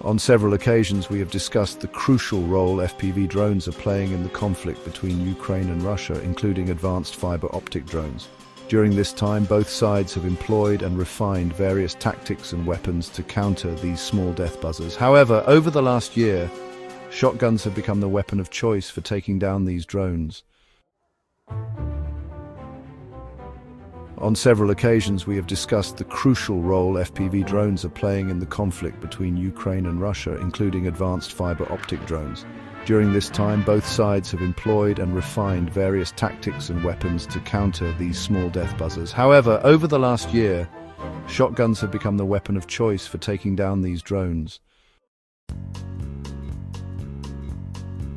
On several occasions, we have discussed the crucial role FPV drones are playing in the conflict between Ukraine and Russia, including advanced fiber optic drones. During this time, both sides have employed and refined various tactics and weapons to counter these small death buzzers. However, over the last year, shotguns have become the weapon of choice for taking down these drones. On several occasions, we have discussed the crucial role FPV drones are playing in the conflict between Ukraine and Russia, including advanced fiber optic drones. During this time, both sides have employed and refined various tactics and weapons to counter these small death buzzers. However, over the last year, shotguns have become the weapon of choice for taking down these drones.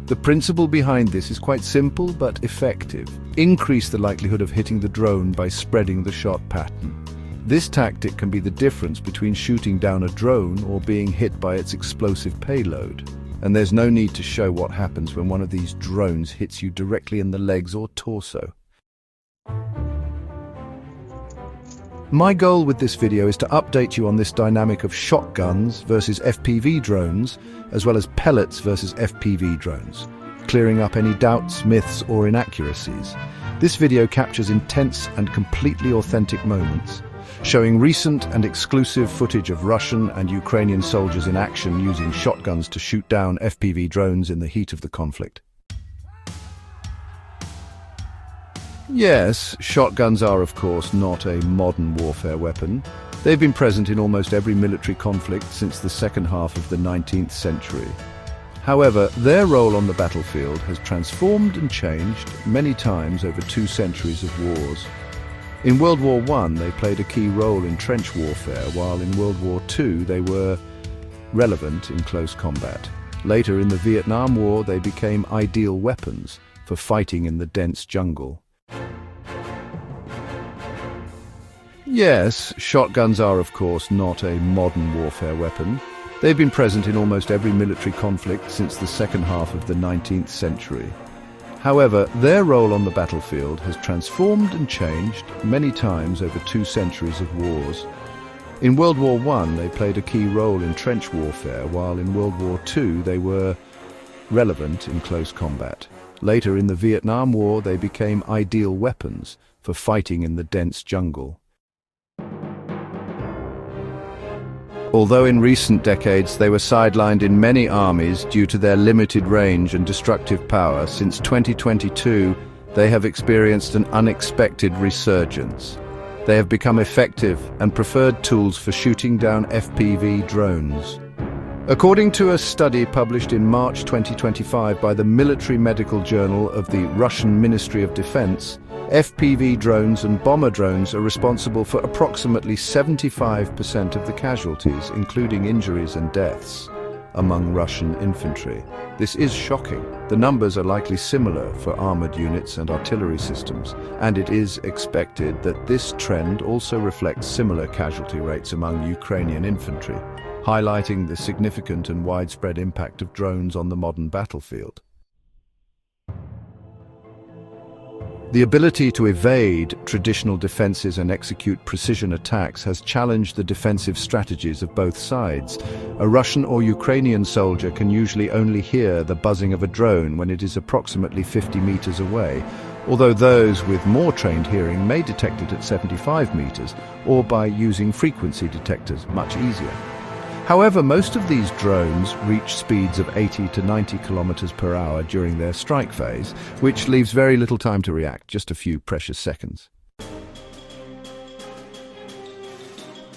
The principle behind this is quite simple but effective. Increase the likelihood of hitting the drone by spreading the shot pattern. This tactic can be the difference between shooting down a drone or being hit by its explosive payload. And there's no need to show what happens when one of these drones hits you directly in the legs or torso. My goal with this video is to update you on this dynamic of shotguns versus FPV drones, as well as pellets versus FPV drones, clearing up any doubts, myths, or inaccuracies. This video captures intense and completely authentic moments, showing recent and exclusive footage of Russian and Ukrainian soldiers in action using shotguns to shoot down FPV drones in the heat of the conflict. Yes, shotguns are of course not a modern warfare weapon. They've been present in almost every military conflict since the second half of the 19th century. However, their role on the battlefield has transformed and changed many times over 2 centuries of wars. In World War I, they played a key role in trench warfare, while in World War II they were relevant in close combat. Later in the Vietnam War, they became ideal weapons for fighting in the dense jungle. Yes, shotguns are of course not a modern warfare weapon. They've been present in almost every military conflict since the second half of the 19th century. However, their role on the battlefield has transformed and changed many times over 2 centuries of wars. In World War I, they played a key role in trench warfare, while in World War II they were relevant in close combat. Later in the Vietnam War, they became ideal weapons for fighting in the dense jungle. Although in recent decades they were sidelined in many armies due to their limited range and destructive power, since 2022 they have experienced an unexpected resurgence. They have become effective and preferred tools for shooting down FPV drones. According to a study published in March 2025 by the Military Medical Journal of the Russian Ministry of Defense, FPV drones and bomber drones are responsible for approximately 75% of the casualties, including injuries and deaths, among Russian infantry. This is shocking. The numbers are likely similar for armored units and artillery systems, and it is expected that this trend also reflects similar casualty rates among Ukrainian infantry, highlighting the significant and widespread impact of drones on the modern battlefield. The ability to evade traditional defenses and execute precision attacks has challenged the defensive strategies of both sides. A Russian or Ukrainian soldier can usually only hear the buzzing of a drone when it is approximately 50 meters away, although those with more trained hearing may detect it at 75 meters, or by using frequency detectors, much easier. However, most of these drones reach speeds of 80 to 90 kilometers per hour during their strike phase, which leaves very little time to react, just a few precious seconds.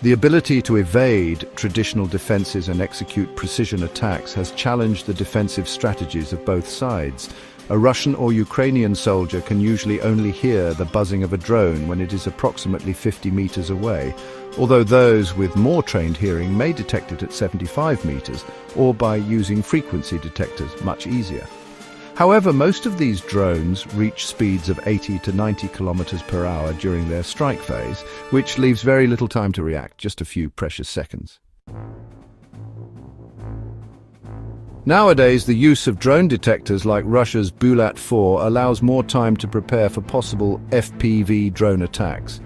The ability to evade traditional defenses and execute precision attacks has challenged the defensive strategies of both sides. A Russian or Ukrainian soldier can usually only hear the buzzing of a drone when it is approximately 50 meters away, although those with more trained hearing may detect it at 75 meters, or by using frequency detectors, much easier. However, most of these drones reach speeds of 80 to 90 kilometers per hour during their strike phase, which leaves very little time to react, just a few precious seconds. Nowadays, the use of drone detectors like Russia's Bulat-4 allows more time to prepare for possible FPV drone attacks.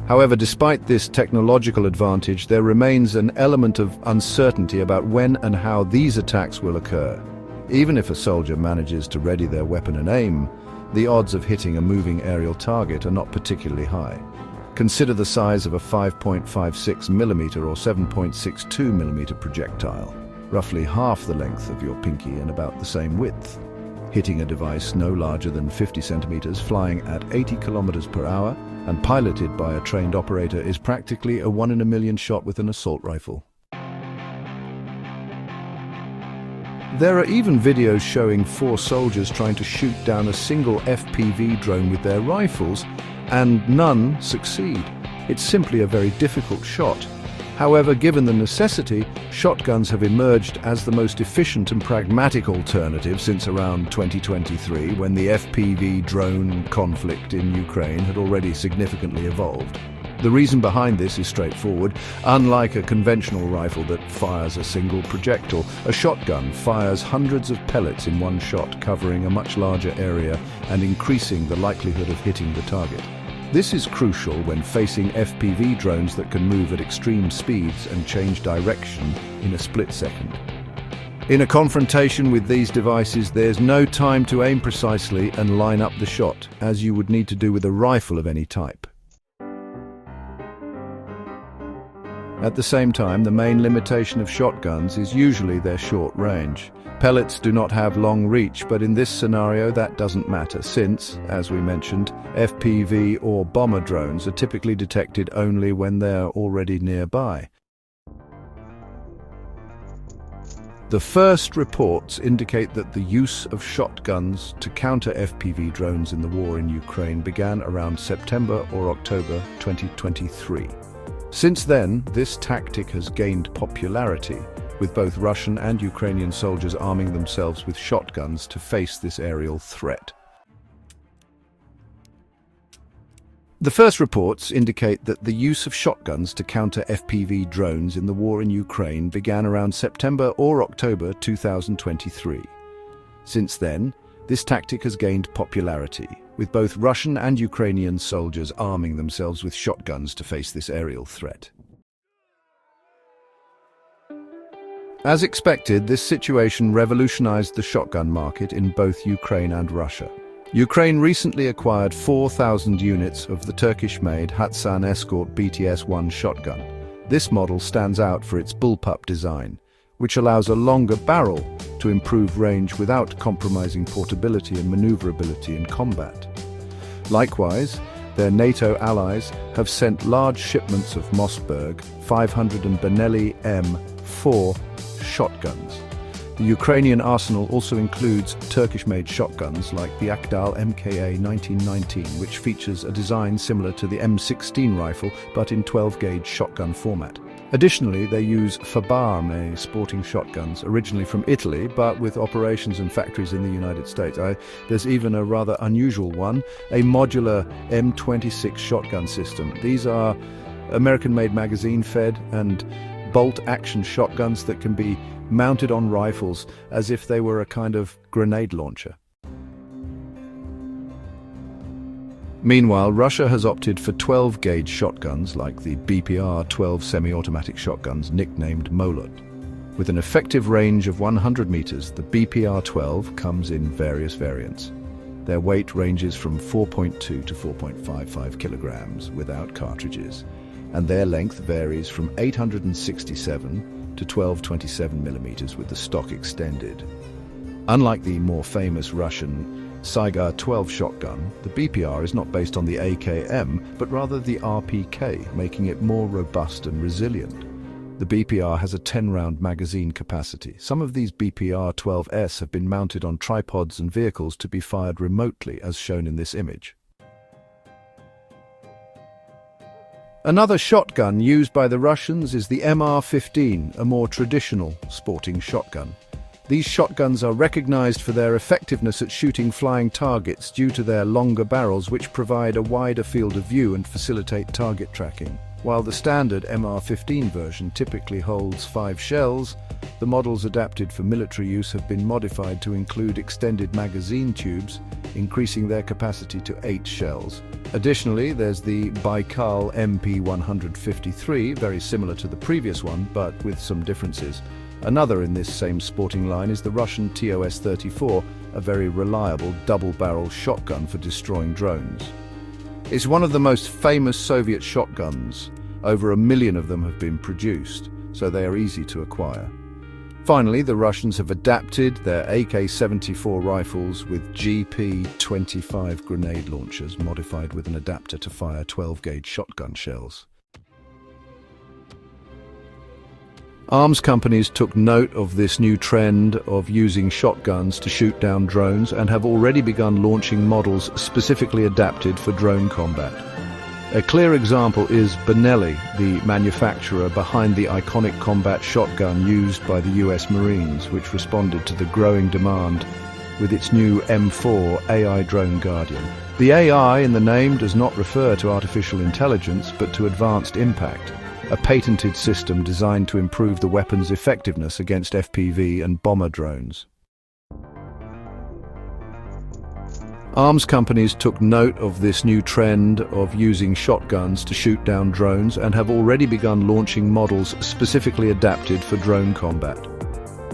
However, despite this technological advantage, there remains an element of uncertainty about when and how these attacks will occur. Even if a soldier manages to ready their weapon and aim, the odds of hitting a moving aerial target are not particularly high. Consider the size of a 5.56mm or 7.62mm projectile, roughly half the length of your pinky and about the same width. Hitting a device no larger than 50 centimeters, flying at 80 kilometers per hour, and piloted by a trained operator is practically a 1 in a million shot with an assault rifle. There are even videos showing 4 soldiers trying to shoot down a single FPV drone with their rifles, and none succeed. It's simply a very difficult shot. However, given the necessity, shotguns have emerged as the most efficient and pragmatic alternative since around 2023, when the FPV drone conflict in Ukraine had already significantly evolved. The reason behind this is straightforward. Unlike a conventional rifle that fires a single projectile, a shotgun fires hundreds of pellets in one shot, covering a much larger area and increasing the likelihood of hitting the target. This is crucial when facing FPV drones that can move at extreme speeds and change direction in a split second. In a confrontation with these devices, there's no time to aim precisely and line up the shot, as you would need to do with a rifle of any type. At the same time, the main limitation of shotguns is usually their short range. Pellets do not have long reach, but in this scenario that doesn't matter since, as we mentioned, FPV or bomber drones are typically detected only when they're already nearby. The first reports indicate that the use of shotguns to counter FPV drones in the war in Ukraine began around September or October 2023. Since then, this tactic has gained popularity, with both Russian and Ukrainian soldiers arming themselves with shotguns to face this aerial threat. The first reports indicate that the use of shotguns to counter FPV drones in the war in Ukraine began around September or October 2023. Since then, this tactic has gained popularity, with both Russian and Ukrainian soldiers arming themselves with shotguns to face this aerial threat. As expected, this situation revolutionized the shotgun market in both Ukraine and Russia. Ukraine recently acquired 4,000 units of the Turkish-made Hatsan Escort BTS-1 shotgun. This model stands out for its bullpup design, which allows a longer barrel to improve range without compromising portability and maneuverability in combat. Likewise, their NATO allies have sent large shipments of Mossberg 500 and Benelli M4 shotguns. The Ukrainian arsenal also includes Turkish-made shotguns like the Akdal MKA 1919, which features a design similar to the M16 rifle but in 12-gauge shotgun format. Additionally, they use firearms sporting shotguns, originally from Italy, but with operations and factories in the United States. There's even a rather unusual one, a modular M26 shotgun system. These are American-made magazine-fed and bolt-action shotguns that can be mounted on rifles as if they were a kind of grenade launcher. Meanwhile, Russia has opted for 12-gauge shotguns like the BPR-12 semi-automatic shotguns nicknamed Molot. With an effective range of 100 meters, the BPR-12 comes in various variants. Their weight ranges from 4.2 to 4.55 kilograms without cartridges, and their length varies from 867 to 1227 millimeters with the stock extended. Unlike the more famous Russian Saiga-12 shotgun, the BPR is not based on the AKM, but rather the RPK, making it more robust and resilient. The BPR has a 10-round magazine capacity. Some of these BPR-12S have been mounted on tripods and vehicles to be fired remotely, as shown in this image. Another shotgun used by the Russians is the MR-15, a more traditional sporting shotgun. These shotguns are recognized for their effectiveness at shooting flying targets due to their longer barrels, which provide a wider field of view and facilitate target tracking. While the standard MR-15 version typically holds 5 shells, the models adapted for military use have been modified to include extended magazine tubes, increasing their capacity to 8 shells. Additionally, there's the Baikal MP-153, very similar to the previous one, but with some differences. Another in this same sporting line is the Russian TOS-34, a very reliable double-barrel shotgun for destroying drones. It's one of the most famous Soviet shotguns. Over 1 million of them have been produced, so they are easy to acquire. Finally, the Russians have adapted their AK-74 rifles with GP-25 grenade launchers modified with an adapter to fire 12-gauge shotgun shells. Arms companies took note of this new trend of using shotguns to shoot down drones and have already begun launching models specifically adapted for drone combat. A clear example is Benelli, the manufacturer behind the iconic combat shotgun used by the US Marines, which responded to the growing demand with its new M4 AI drone Guardian. The AI in the name does not refer to artificial intelligence, but to advanced impact, a patented system designed to improve the weapon's effectiveness against FPV and bomber drones. Arms companies took note of this new trend of using shotguns to shoot down drones and have already begun launching models specifically adapted for drone combat.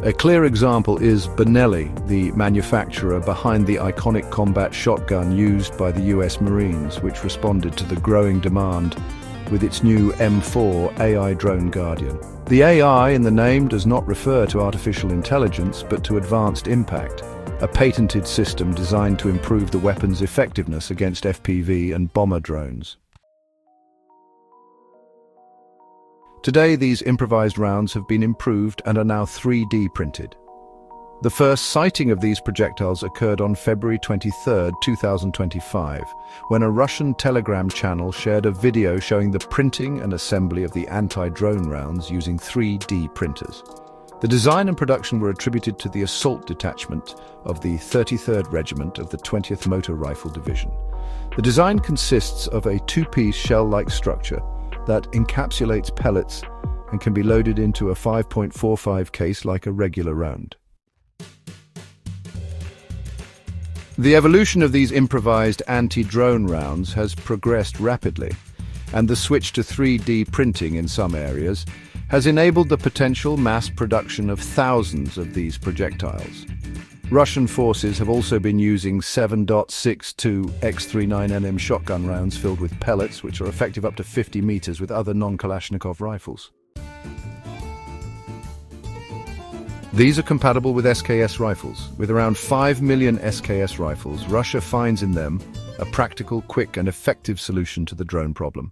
A clear example is Benelli, the manufacturer behind the iconic combat shotgun used by the US Marines, which responded to the growing demand with its new M4 AI drone Guardian. The AI in the name does not refer to artificial intelligence, but to advanced impact, a patented system designed to improve the weapon's effectiveness against FPV and bomber drones. Today, these improvised rounds have been improved and are now 3D printed. The first sighting of these projectiles occurred on February 23, 2025, when a Russian Telegram channel shared a video showing the printing and assembly of the anti-drone rounds using 3D printers. The design and production were attributed to the assault detachment of the 33rd Regiment of the 20th Motor Rifle Division. The design consists of a two-piece shell-like structure that encapsulates pellets and can be loaded into a 5.45 case like a regular round. The evolution of these improvised anti-drone rounds has progressed rapidly, and the switch to 3D printing in some areas has enabled the potential mass production of thousands of these projectiles. Russian forces have also been using 7.62 X39NM shotgun rounds filled with pellets, which are effective up to 50 meters with other non-Kalashnikov rifles. These are compatible with SKS rifles. With around 5 million SKS rifles, Russia finds in them a practical, quick and effective solution to the drone problem.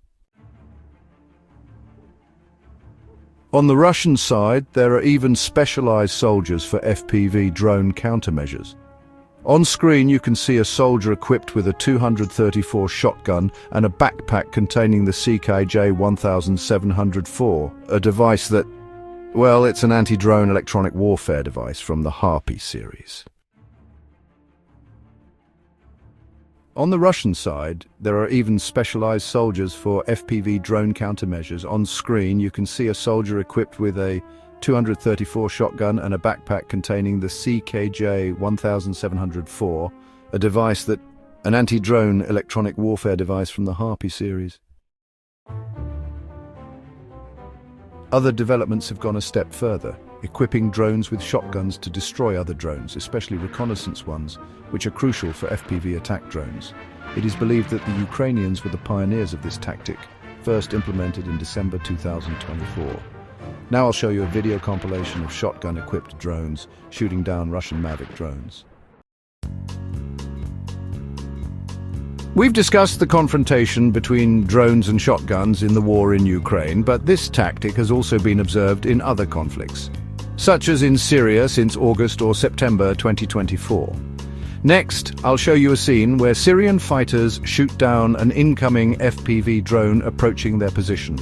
On the Russian side, there are even specialized soldiers for FPV drone countermeasures. On screen, you can see a soldier equipped with a 234 shotgun and a backpack containing the CKJ-1704, a device that, well, it's an anti-drone electronic warfare device from the Harpy series. On the Russian side, there are even specialized soldiers for FPV drone countermeasures. On screen, you can see a soldier equipped with a 234 shotgun and a backpack containing the CKJ-1704, a device that, an anti-drone electronic warfare device from the Harpy series. Other developments have gone a step further, equipping drones with shotguns to destroy other drones, especially reconnaissance ones, which are crucial for FPV attack drones. It is believed that the Ukrainians were the pioneers of this tactic, first implemented in December 2024. Now I'll show you a video compilation of shotgun-equipped drones shooting down Russian Mavic drones. We've discussed the confrontation between drones and shotguns in the war in Ukraine, but this tactic has also been observed in other conflicts, such as in Syria since August or September 2024. Next, I'll show you a scene where Syrian fighters shoot down an incoming FPV drone approaching their position.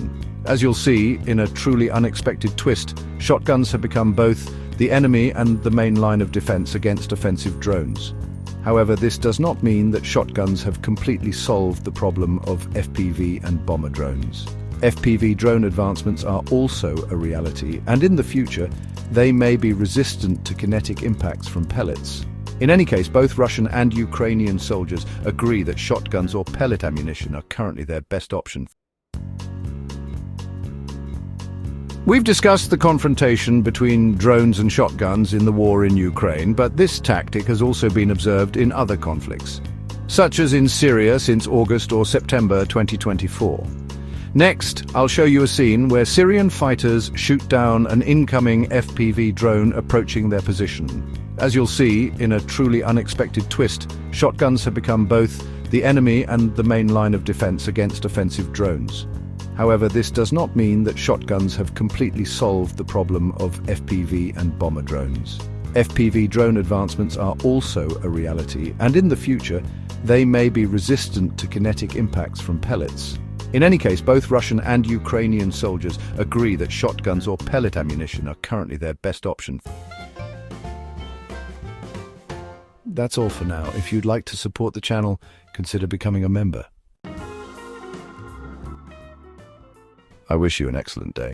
As you'll see, in a truly unexpected twist, shotguns have become both the enemy and the main line of defense against offensive drones. However, this does not mean that shotguns have completely solved the problem of FPV and bomber drones. FPV drone advancements are also a reality, and in the future, they may be resistant to kinetic impacts from pellets. In any case, both Russian and Ukrainian soldiers agree that shotguns or pellet ammunition are currently their best option. We've discussed the confrontation between drones and shotguns in the war in Ukraine, but this tactic has also been observed in other conflicts, such as in Syria since August or September 2024. Next, I'll show you a scene where Syrian fighters shoot down an incoming FPV drone approaching their position. As you'll see, in a truly unexpected twist, shotguns have become both the enemy and the main line of defense against offensive drones. However, this does not mean that shotguns have completely solved the problem of FPV and bomber drones. FPV drone advancements are also a reality, and in the future, they may be resistant to kinetic impacts from pellets. In any case, both Russian and Ukrainian soldiers agree that shotguns or pellet ammunition are currently their best option. That's all for now. If you'd like to support the channel, consider becoming a member. I wish you an excellent day.